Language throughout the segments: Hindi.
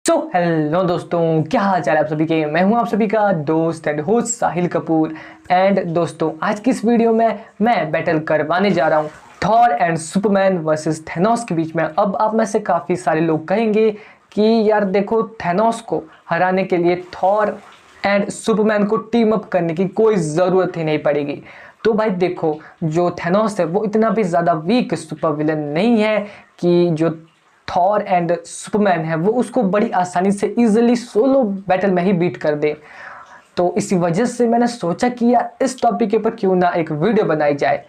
हेलो दोस्तों, क्या हाल चाल है आप सभी के। मैं हूं आप सभी का दोस्त and host Sahil Kapoor. And दोस्तों, आज की इस वीडियो में मैं बैटल करवाने जा रहा हूं Thor and Superman versus Thanos के बीच में। अब आप में से काफ़ी सारे लोग कहेंगे कि यार देखो, थैनोस को हराने के लिए थॉर एंड सुपरमैन को टीम अप करने की कोई ज़रूरत ही नहीं पड़ेगी। तो भाई देखो, जो थैनोस है वो इतना भी ज़्यादा वीक सुपर विलन नहीं है कि जो थॉर एंड सुपरमैन है वो उसको बड़ी आसानी से इजीली सोलो बैटल में ही बीट कर दे। तो इसी वजह से मैंने सोचा कि यार इस टॉपिक के ऊपर क्यों ना एक वीडियो बनाई जाए।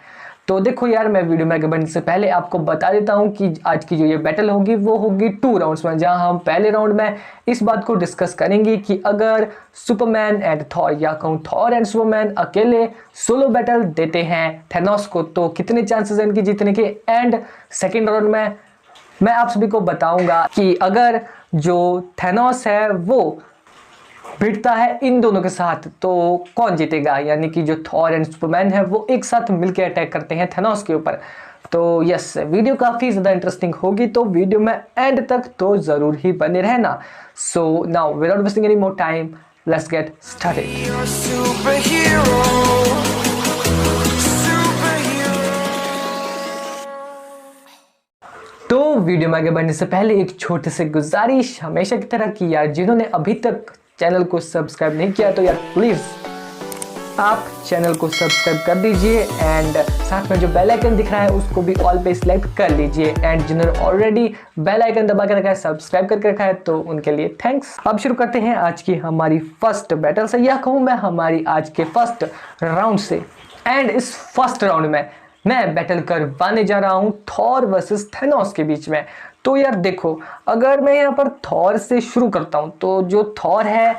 तो देखो यार, मैं वीडियो में आगे बढ़ने से पहले आपको बता देता हूं कि आज की जो ये बैटल होगी वो होगी 2 राउंड्स में, जहां हम पहले राउंड में इस बात को डिस्कस करेंगे कि अगर सुपरमैन एंड थॉर या कहूँ थॉर एंड सुपरमैन अकेले सोलो बैटल देते हैं थैनोस को तो कितने चांसेस हैं इनकी जीतने के। एंड सेकेंड राउंड में मैं आप सभी को बताऊंगा कि अगर जो थैनोस है वो भिड़ता है इन दोनों के साथ तो कौन जीतेगा, यानी कि जो थॉर एंड सुपरमैन है वो एक साथ मिलकर अटैक करते हैं थैनोस के ऊपर। तो यस, वीडियो काफ़ी ज़्यादा इंटरेस्टिंग होगी, तो वीडियो में एंड तक तो ज़रूर ही बने रहना। So now without wasting any more time, let's get started. तो वीडियो में आगे बढ़ने से पहले एक छोटी सी गुजारिश हमेशा की तरह की यार, जिन्होंने अभी तक चैनल को सब्सक्राइब नहीं किया तो यार प्लीज़ आप चैनल को सब्सक्राइब कर दीजिए एंड साथ में जो बेल आइकन दिख रहा है उसको भी ऑल पे सिलेक्ट कर लीजिए। एंड जिन्होंने ऑलरेडी बेल आइकन दबा के रखा है, सब्सक्राइब करके रखा है, तो उनके लिए थैंक्स। अब शुरू करते हैं आज की हमारी फर्स्ट बैटल से, या कहूँ मैं हमारी आज के फर्स्ट राउंड से। एंड इस फर्स्ट राउंड में मैं बैटल करवाने जा रहा हूं थॉर वर्सेस थैनोस के बीच में। तो यार देखो, अगर मैं यहाँ पर थॉर से शुरू करता हूं तो जो थॉर है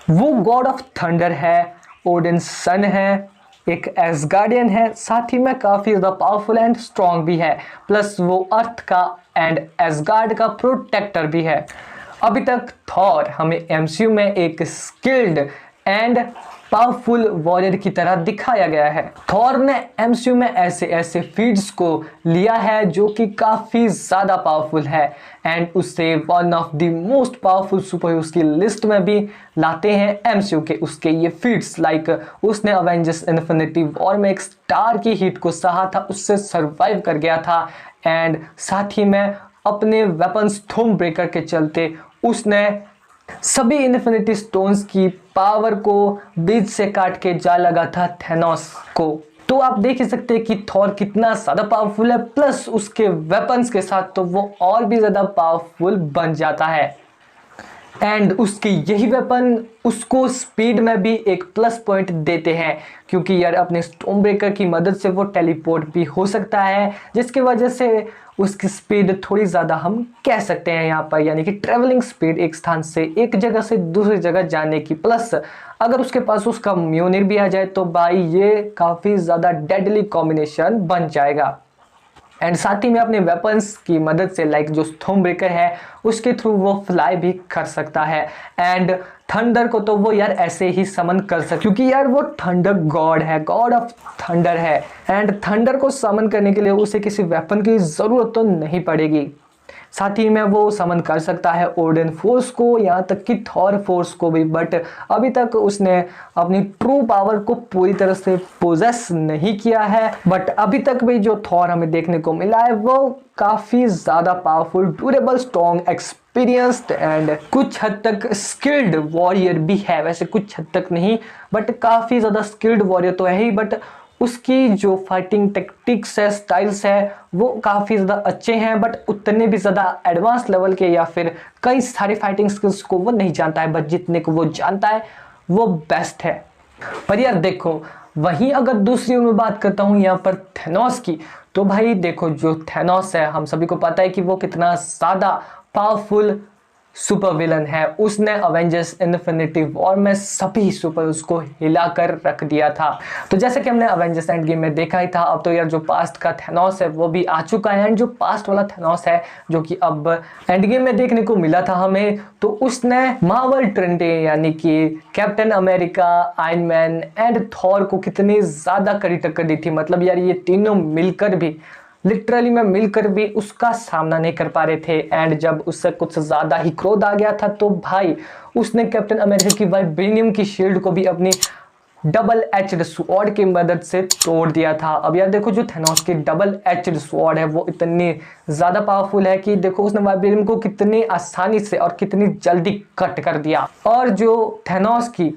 वो गॉड ऑफ थंडर है, ओडिन सन है, एक एसगार्डियन है, साथ ही में काफ़ी ज़्यादा पावरफुल एंड स्ट्रॉन्ग भी है, प्लस वो अर्थ का एंड एसगार्ड का प्रोटेक्टर भी है। अभी तक थॉर हमें एमसीयू में एक स्किल्ड एंड पावरफुल वॉरियर की तरह दिखाया गया है। थॉर ने एमसीयू में ऐसे ऐसे फीड्स को लिया है जो कि काफ़ी ज़्यादा पावरफुल है एंड उससे one of the most powerful super heroes की लिस्ट में भी लाते हैं एमसीयू के उसके ये फीड्स। लाइक उसने अवेंजर्स इन्फिनिटी वॉर में एक स्टार की हीट को सहा था, उससे सर्वाइव कर गया था एंड साथ ही में अपने वेपन्स थूम ब्रेकर के चलते उसने सभी इन्फिनिटी स्टोन्स की पावर को बीच से काट के जा लगा था थैनोस को। तो आप देख ही सकते हैं कि थॉर कितना ज़्यादा पावरफुल है, प्लस उसके वेपन्स के साथ तो वो और भी ज़्यादा पावरफुल बन जाता है। एंड उसके यही वेपन उसको स्पीड में भी एक प्लस पॉइंट देते हैं, क्योंकि यार अपने स्टोन ब्रेकर की मदद से वो टेलीपोर्ट भी हो सकता है, जिसकी वजह से उसकी स्पीड थोड़ी ज़्यादा हम कह सकते हैं यहाँ पर, यानी कि ट्रेवलिंग स्पीड एक स्थान से एक जगह से दूसरी जगह जाने की। प्लस अगर उसके पास उसका म्योनिर भी आ जाए तो भाई ये काफ़ी ज़्यादा डेडली कॉम्बिनेशन बन जाएगा। एंड साथ ही में अपने वेपन्स की मदद से लाइक जो थूम ब्रेकर है उसके थ्रू वो फ्लाई भी कर सकता है। एंड थंडर को तो वो यार ऐसे ही समन कर सकता, क्योंकि यार वो थंडर गॉड है, गॉड ऑफ थंडर है। एंड थंडर को समन करने के लिए उसे किसी वेपन की ज़रूरत तो नहीं पड़ेगी। साथ ही में वो समन कर सकता है ओडिन फोर्स को, यहाँ तक कि थॉर फोर्स को भी, बट अभी तक उसने अपनी ट्रू पावर को पूरी तरह से पोजेस नहीं किया है। बट अभी तक भी जो थॉर हमें देखने को मिला है वो काफ़ी ज़्यादा powerful, durable, strong, experienced and कुछ हद तक स्किल्ड वॉरियर भी है। वैसे कुछ हद तक नहीं, बट काफ़ी ज़्यादा स्किल्ड वॉरियर तो है ही, बट उसकी जो फाइटिंग टेक्टिक्स है, स्टाइल्स है, वो काफ़ी ज़्यादा अच्छे हैं, बट उतने भी ज़्यादा एडवांस लेवल के या फिर कई सारी फाइटिंग स्किल्स को वो नहीं जानता है, बट जितने को वो जानता है वो बेस्ट है। पर यार देखो, वहीं अगर दूसरी ओर में बात करता हूँ यहाँ पर थैनोस की, तो भाई देखो जो थैनोस है हम सभी को पता है कि वो कितना ज़्यादा पावरफुल सुपर विलन है। उसने अवेंजर्स इन्फिनिटी वॉर में सभी सुपर उसको हिलाकर रख दिया था। तो जैसे कि हमने अवेंजर्स एंड गेम में देखा ही था, अब तो यार जो पास्ट का थैनोस है वो भी आ चुका है। एंड जो पास्ट वाला थैनोस है जो कि अब एंड गेम में देखने को मिला था हमें, तो उसने मार्वल ट्रिनिटी यानी कि captain America, iron man and Thor को कितनी ज़्यादा कड़ी टक्कर दी थी। मतलब यार ये तीनों मिलकर भी लिटरली में मिलकर भी उसका सामना नहीं कर पा रहे थे। एंड जब उससे कुछ ज़्यादा ही क्रोध आ गया था तो भाई उसने कैप्टन अमेरिका की वाइब्रेनियम की शील्ड को भी अपनी डबल एचड स्वॉर्ड की मदद से तोड़ दिया था। अब यार देखो जो थेनोस की डबल एचड स्वॉर्ड है वो इतनी ज़्यादा पावरफुल है कि देखो उसने वाइब्रेनियम को कितनी आसानी से और कितनी जल्दी कट कर दिया। और जो थेनोस की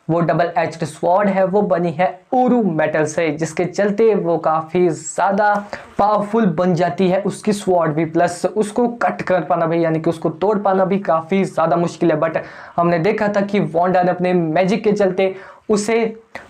वो डबल एच्ड स्वॉर्ड है वो बनी है ऊरू मेटल से, जिसके चलते वो काफ़ी ज़्यादा पावरफुल बन जाती है उसकी स्वॉर्ड भी, प्लस उसको कट कर पाना भी यानी कि उसको तोड़ पाना भी काफ़ी ज़्यादा मुश्किल है। बट हमने देखा था कि वांडा ने अपने मैजिक के चलते उसे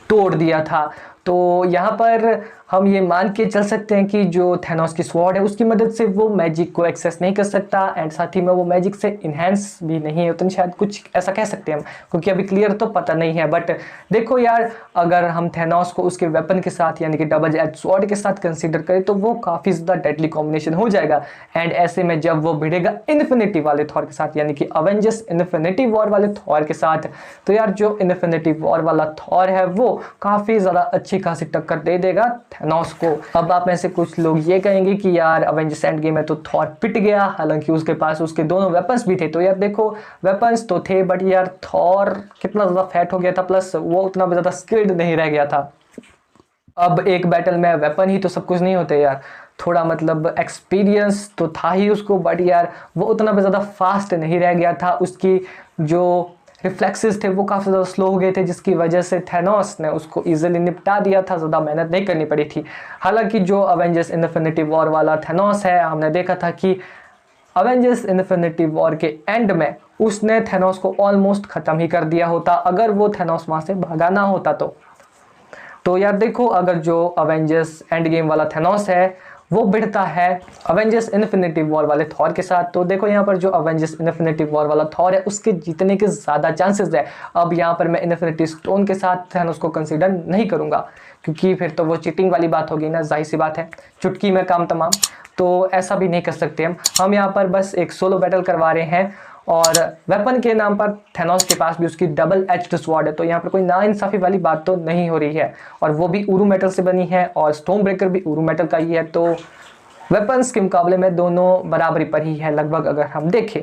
तोड़ दिया था। तो यहाँ पर हम ये मान के चल सकते हैं कि जो थेनोस की स्वॉर्ड है उसकी मदद से वो मैजिक को एक्सेस नहीं कर सकता एंड साथ ही में वो मैजिक से इन्हेंस भी नहीं है उतनी, शायद कुछ ऐसा कह सकते हैं हम, क्योंकि अभी क्लियर तो पता नहीं है। बट देखो यार अगर हम थेनोस को उसके वेपन के साथ यानी कि डबल एज स्वॉर्ड के साथ कंसीडर करें तो वो काफ़ी ज़्यादा डेडली कॉम्बिनेशन हो जाएगा। एंड ऐसे में जब वो भिड़ेगा इन्फिनिटी वाले थॉर के साथ यानी कि अवेंजर्स इन्फिनिटी वॉर वाले थॉर के साथ, तो यार जो इन्फिनिटी वॉर वाला थॉर है वो काफ़ी ज़्यादा अच्छी खासी टक्कर दे देगा थेनोस को। अब आप में से कुछ लोग ये कहेंगे कि यार अवेंजर्स एंड गेम में तो थॉर पिट गया, हालांकि उसके पास उसके दोनों वेपन्स भी थे। तो यार देखो वेपन्स तो थे बट यार थॉर कितना ज़्यादा फैट हो गया था, प्लस वो उतना ज़्यादा स्किल्ड नहीं रह गया था। अब एक बैटल में वेपन ही तो सब कुछ नहीं होते यार, थोड़ा मतलब एक्सपीरियंस तो था ही उसको, बट यार वो उतना भी ज़्यादा फास्ट नहीं रह गया था। उसकी जो रिफ्लेक्सेस थे वो काफ़ी ज़्यादा स्लो हो गए थे, जिसकी वजह से थेनोस ने उसको इजीली निपटा दिया था, ज़्यादा मेहनत नहीं करनी पड़ी थी। हालांकि जो अवेंजर्स इन्फिनिटी वॉर वाला थेनोस है हमने देखा था कि अवेंजर्स इन्फिनिटी वॉर के एंड में उसने थेनोस को ऑलमोस्ट ख़त्म ही कर दिया होता अगर वो थेनोस वहाँ से भागा ना होता तो यार देखो अगर जो अवेंजर्स एंड गेम वाला थेनोस है वो भिड़ता है अवेंजर्स इन्फिनिटी वॉर वाले थॉर के साथ, तो देखो यहाँ पर जो अवेंजर्स इन्फिनिटी वॉर वाला थॉर है उसके जीतने के ज़्यादा चांसेस है। अब यहाँ पर मैं इन्फिनिटी स्टोन के साथ थेनोस को कंसीडर नहीं करूँगा क्योंकि फिर तो वो चीटिंग वाली बात होगी ना, जाहिर सी बात है, चुटकी में काम तमाम, तो ऐसा भी नहीं कर सकते हम यहाँ पर बस एक सोलो बैटल करवा रहे हैं। और वेपन के नाम पर थेनोस के पास भी उसकी डबल एच्ड स्वॉर्ड है, तो यहाँ पर कोई नाइंसाफ़ी वाली बात तो नहीं हो रही है, और वो भी ऊरू मेटल से बनी है और स्टोन ब्रेकर भी ऊरू मेटल का ही है। तो वेपन्स के मुकाबले में दोनों बराबरी पर ही है लगभग अगर हम देखें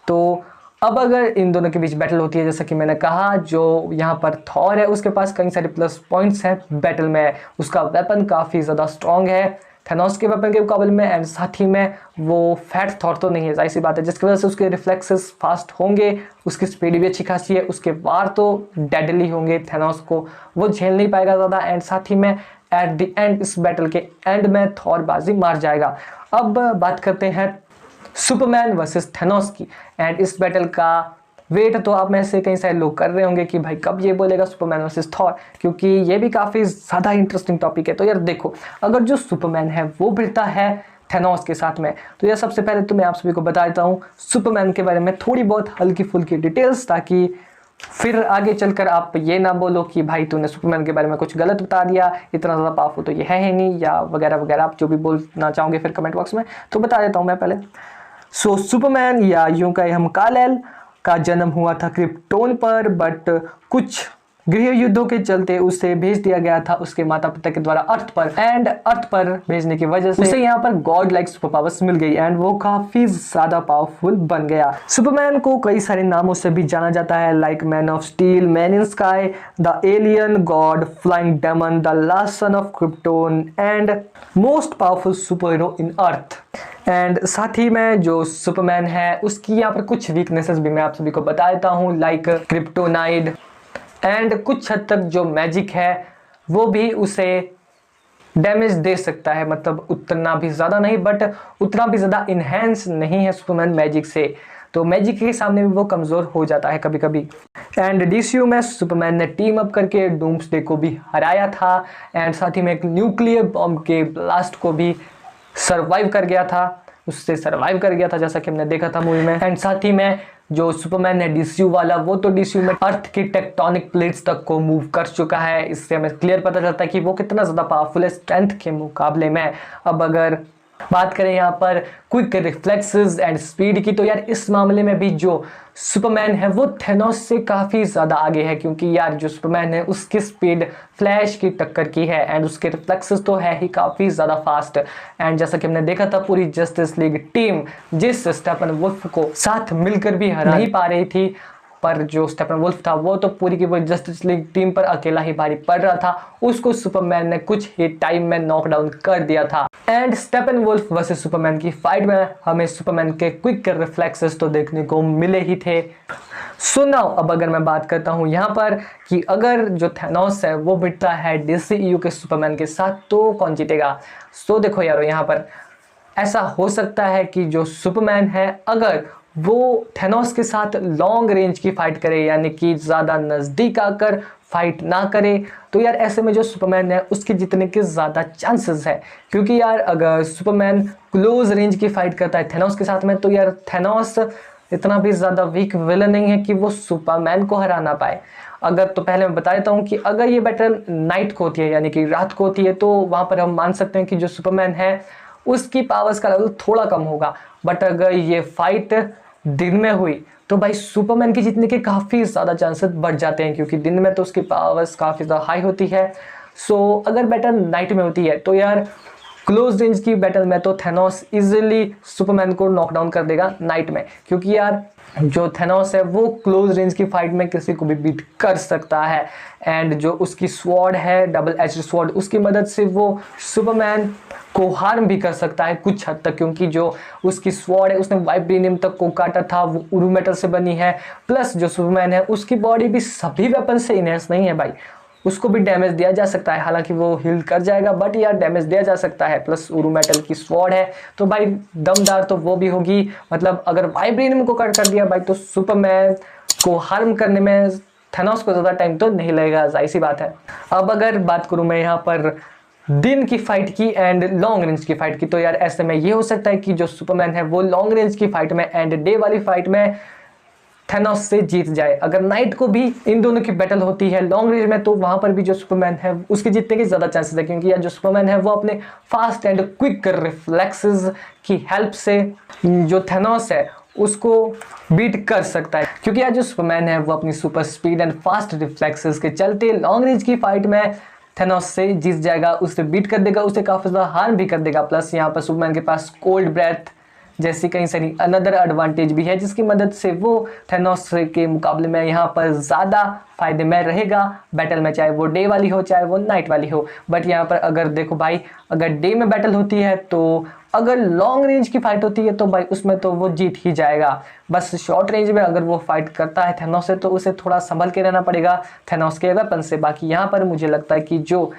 तो। अब अगर इन दोनों के बीच बैटल होती है, जैसा कि मैंने कहा जो यहाँ पर थॉर है उसके पास कई सारे प्लस पॉइंट्स हैं बैटल में, उसका वेपन काफ़ी ज़्यादा स्ट्रॉन्ग है थेनोस के वेपन के मुकाबले में, एंड साथ ही में वो फैट थॉर तो नहीं है, जाहिर सी बात है, जिसकी वजह से उसके रिफ्लेक्सेस फास्ट होंगे, उसकी स्पीड भी अच्छी खासी है, उसके वार तो डेडली होंगे, थेनोस को वो झेल नहीं पाएगा ज़्यादा, एंड साथ ही में एट द एंड इस बैटल के एंड में थॉर बाजी मार जाएगा। अब बात करते हैं सुपरमैन वर्सेस थेनोस की, एंड इस बैटल का वेट तो आप में से कई सारे लोग कर रहे होंगे कि भाई कब ये बोलेगा सुपरमैन वर्सेस थॉर, क्योंकि ये भी काफ़ी ज़्यादा इंटरेस्टिंग टॉपिक है। तो यार देखो अगर जो सुपरमैन है वो भिड़ता है थेनोस के साथ में, तो यार सबसे पहले तो मैं आप सभी को बता देता हूँ सुपरमैन के बारे में थोड़ी बहुत हल्की फुल्की डिटेल्स, ताकि फिर आगे चलकर आप ये ना बोलो कि भाई तूने सुपरमैन के बारे में कुछ गलत बता दिया, इतना ज़्यादा पावरफुल तो ये है ही नहीं, या वगैरह वगैरह, आप जो भी बोलना चाहोगे फिर कमेंट बॉक्स में, तो बता देता हूँ मैं पहले। सो सुपरमैन या यूं कहें हम काल-एल का जन्म हुआ था क्रिप्टोन पर, बट कुछ गृह युद्धों के चलते उसे भेज दिया गया था उसके माता पिता के द्वारा अर्थ पर, एंड अर्थ पर भेजने की वजह से उसे यहाँ पर गॉड लाइक सुपर पावर्स मिल गई एंड वो काफी ज्यादा पावरफुल बन गया। सुपरमैन को कई सारे नामों से भी जाना जाता है, like man of steel, man in sky, the alien, god, flying demon, the last son of Krypton and most powerful super hero in earth. And साथ ही में जो सुपरमैन है उसकी यहाँ पर कुछ वीकनेसेस भी मैं आप सभी को बता देता हूँ, लाइक क्रिप्टोनाइड, एंड कुछ हद तक जो मैजिक है वो भी उसे डैमेज दे सकता है, मतलब उतना भी ज़्यादा नहीं बट उतना भी ज़्यादा इन्हेंस नहीं है सुपरमैन मैजिक से, तो मैजिक के सामने भी वो कमज़ोर हो जाता है कभी कभी। एंड डीसीयू में सुपरमैन ने टीम अप करके डूम्सडे को भी हराया था, एंड साथ ही में एक न्यूक्लियर बॉम्ब के ब्लास्ट को भी सर्वाइव कर गया था, उससे सर्वाइव कर गया था जैसा कि हमने देखा था मूवी में। एंड साथ ही में जो सुपरमैन है डीसीयू वाला वो तो डीसीयू में अर्थ की टेक्टोनिक प्लेट्स तक को मूव कर चुका है, इससे हमें क्लियर पता चलता है कि वो कितना ज़्यादा पावरफुल है स्ट्रेंथ के मुकाबले में। अब अगर बात करें यहाँ पर क्विक रिफ्लेक्सेस एंड स्पीड की, तो यार इस मामले में भी जो सुपरमैन है वो थेनोस से काफ़ी ज़्यादा आगे है, क्योंकि यार जो सुपरमैन है उसकी स्पीड फ्लैश की टक्कर की है एंड उसके रिफ्लेक्सेस तो है ही काफ़ी ज़्यादा फास्ट। एंड जैसा कि हमने देखा था पूरी जस्टिस लीग टीम जिस स्टेफन वुल्फ को साथ मिलकर भी हरा नहीं पा रही थी, पर जो स्टेफन वुल्फ था वो तो पूरी की पूरी जस्टिस लीग टीम पर अकेला ही भारी पड़ रहा था, उसको सुपरमैन ने कुछ ही टाइम में नॉकडाउन कर दिया था। And Steppenwolf versus Superman की फाइट में हमें सुपरमैन के क्विक रिफ्लेक्सेस तो देखने को मिले ही थे। सो नाउ अब अगर मैं बात करता हूँ यहाँ पर कि अगर जो थेनोस है वो भिड़ता है डीसीईयू के सुपरमैन के साथ तो कौन जीतेगा। सो देखो यारो, यहाँ पर ऐसा हो सकता है कि जो सुपरमैन है अगर वो थेनोस के साथ लॉन्ग रेंज की फाइट करे, यानी कि ज़्यादा नज़दीक आकर फाइट ना करे, तो यार ऐसे में जो सुपरमैन है उसके जीतने के ज़्यादा चांसेस है। क्योंकि यार अगर सुपरमैन क्लोज रेंज की फाइट करता है थेनोस के साथ में, तो यार थेनोस इतना भी ज़्यादा वीक विलन नहीं है कि वो सुपरमैन को हरा ना पाए। अगर तो पहले मैं बता देता हूँ कि अगर ये बैटल नाइट को होती है यानी कि रात को होती है, तो वहाँ पर हम मान सकते हैं कि जो सुपरमैन है उसकी पावर्स का लेवल थोड़ा कम होगा। बट अगर ये फाइट दिन में हुई तो भाई सुपरमैन की जीतने के काफ़ी ज़्यादा चांसेस बढ़ जाते हैं, क्योंकि दिन में तो उसकी पावर्स काफ़ी ज़्यादा हाई होती है। सो अगर बैटल नाइट में होती है तो यार क्लोज रेंज की बैटल में तो थेनोस इजीली सुपरमैन को नॉकडाउन कर देगा नाइट में, क्योंकि यार जो थेनोस है वो क्लोज रेंज की फाइट में किसी को भी बीट कर सकता है। एंड जो उसकी स्वॉर्ड है डबल एज स्वॉर्ड, उसकी मदद से वो सुपरमैन को हार्म भी कर सकता है कुछ हद तक, क्योंकि जो उसकी स्वॉर्ड है उसने वाइब्रेनियम तक को काटा था, वो उरू मेटल से बनी है। प्लस जो सुपरमैन है उसकी बॉडी भी सभी वेपन से इनहेंस नहीं है भाई, उसको भी डैमेज दिया जा सकता है, हालांकि वो हील कर जाएगा बट यार डैमेज दिया जा सकता है। प्लस उरू मेटल की स्वॉर्ड है तो भाई दमदार तो वो भी होगी। मतलब अगर वाइब्रेनियम को कट कर दिया भाई तो सुपरमैन को हार्म करने में थेनोस को ज़्यादा टाइम तो नहीं लगेगा, जाहिर सी बात है। अब अगर बात करूँ मैं यहाँ पर दिन की फाइट की एंड लॉन्ग रेंज की फाइट की, तो यार ऐसे में ये हो सकता है कि जो सुपरमैन है वो लॉन्ग रेंज की फाइट में एंड डे वाली फाइट में थेनोस से जीत जाए। अगर नाइट को भी इन दोनों की बैटल होती है लॉन्ग रेंज में, तो वहां पर भी जो सुपरमैन है उसके जीतने के ज्यादा चांसेस है, क्योंकि यार जो सुपरमैन है वो अपने फास्ट एंड क्विक रिफ्लेक्सेस की हेल्प से जो थेनोस है उसको बीट कर सकता है। क्योंकि यार जो सुपरमैन है वो अपनी super speed and fast reflexes के चलते लॉन्ग रेंज की फाइट में थेनोस से जीत जाएगा, उससे बीट कर देगा, उसे काफी ज्यादा हार्म भी कर देगा। प्लस यहाँ पर सुपरमैन के पास कोल्ड ब्रेथ जैसी कहीं सारी अनदर एडवांटेज भी है, जिसकी मदद से वो थेनोस के मुकाबले में यहाँ पर ज़्यादा फायदे में रहेगा बैटल में, चाहे वो डे वाली हो चाहे वो नाइट वाली हो। बट यहाँ पर अगर देखो भाई, अगर डे में बैटल होती है तो अगर लॉन्ग रेंज की फाइट होती है तो भाई उसमें तो वो जीत ही जाएगा। बस शॉर्ट रेंज में अगर वो फाइट करता है थेनोस से तो उसे थोड़ा संभल के रहना पड़ेगा थेनोस के वेपन से। बाकी यहाँ पर मुझे लगता है कि जो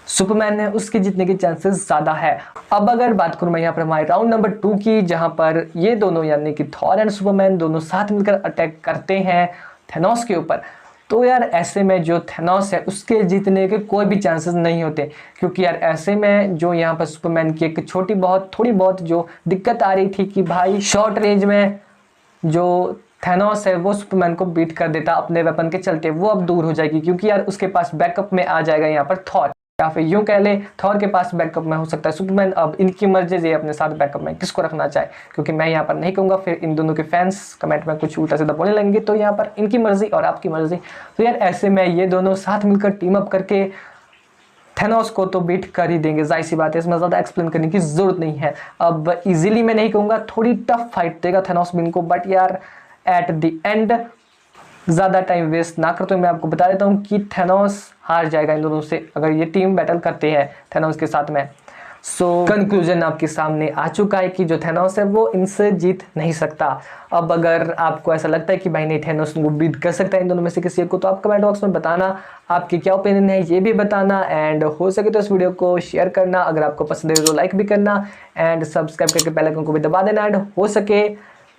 सुपरमैन है उसके जीतने के चांसेस ज़्यादा है। अब अगर बात करूँ मैं यहाँ पर हमारे राउंड नंबर 2 की, जहाँ पर ये दोनों यानी कि थॉर एंड सुपरमैन दोनों साथ मिलकर अटैक करते हैं थेनोस के ऊपर, तो यार ऐसे में जो थेनोस है उसके जीतने के कोई भी चांसेस नहीं होते। क्योंकि यार ऐसे में जो यहाँ पर सुपरमैन की एक थोड़ी बहुत जो दिक्कत आ रही थी कि भाई शॉर्ट रेंज में जो थेनोस है वो सुपरमैन को बीट कर देता अपने वेपन के चलते, वो अब दूर हो जाएगी, क्योंकि यार उसके पास बैकअप में आ जाएगा यहाँ पर थॉर, या फिर यूं कह ले थॉर के पास बैकअप में हो सकता है सुपरमैन। अब इनकी मर्जी है अपने साथ बैकअप में किसको रखना चाहे, क्योंकि मैं यहाँ पर नहीं कहूँगा, फिर इन दोनों के फैंस कमेंट में कुछ उल्टा सीधा बोलने लगेंगे। तो यहाँ पर इनकी मर्जी और आपकी मर्जी। तो यार ऐसे में ये दोनों साथ मिलकर टीम अप करके थेनोस को तो बीट कर ही देंगे, जाहिर सी बात है, इसमें ज़्यादा एक्सप्लेन करने की जरूरत नहीं है। अब इजीली मैं नहीं कहूँगा, थोड़ी टफ फाइट देगा थेनोस भी इनको, बट यार एट द एंड ज़्यादा टाइम वेस्ट ना करते हुए मैं आपको बता देता हूँ कि थेनोस हार जाएगा इन दोनों से अगर ये टीम बैटल करते हैं थेनोस के साथ में। सो कंक्लूजन आपके सामने आ चुका है कि जो थेनोस है वो इनसे जीत नहीं सकता। अब अगर आपको ऐसा लगता है कि भाई नहीं थेनोस को बीट कर सकता है इन दोनों में से किसी एक को, तो आप कमेंट बॉक्स में बताना आपकी क्या ओपिनियन है, ये भी बताना। एंड हो सके तो इस वीडियो को शेयर करना, अगर आपको पसंद है तो लाइक भी करना एंड सब्सक्राइब करके बेल आइकन को भी दबा देना। एंड हो सके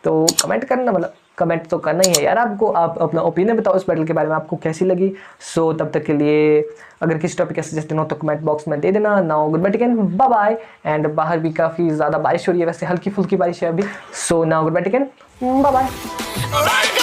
तो कमेंट करना, मतलब कमेंट तो करना ही है यार आपको, आप अपना ओपिनियन बताओ इस बैटल के बारे में, आपको कैसी लगी। सो तब तक के लिए अगर किसी टॉपिक का सजेशन हो तो कमेंट बॉक्स में दे देना। नाउ गुड बाय टेकन, बाय बाय। एंड बाहर भी काफ़ी ज़्यादा बारिश हो रही है, वैसे हल्की फुल्की बारिश है अभी। सो नाउ गुड बाय टेकन, बाय बाय।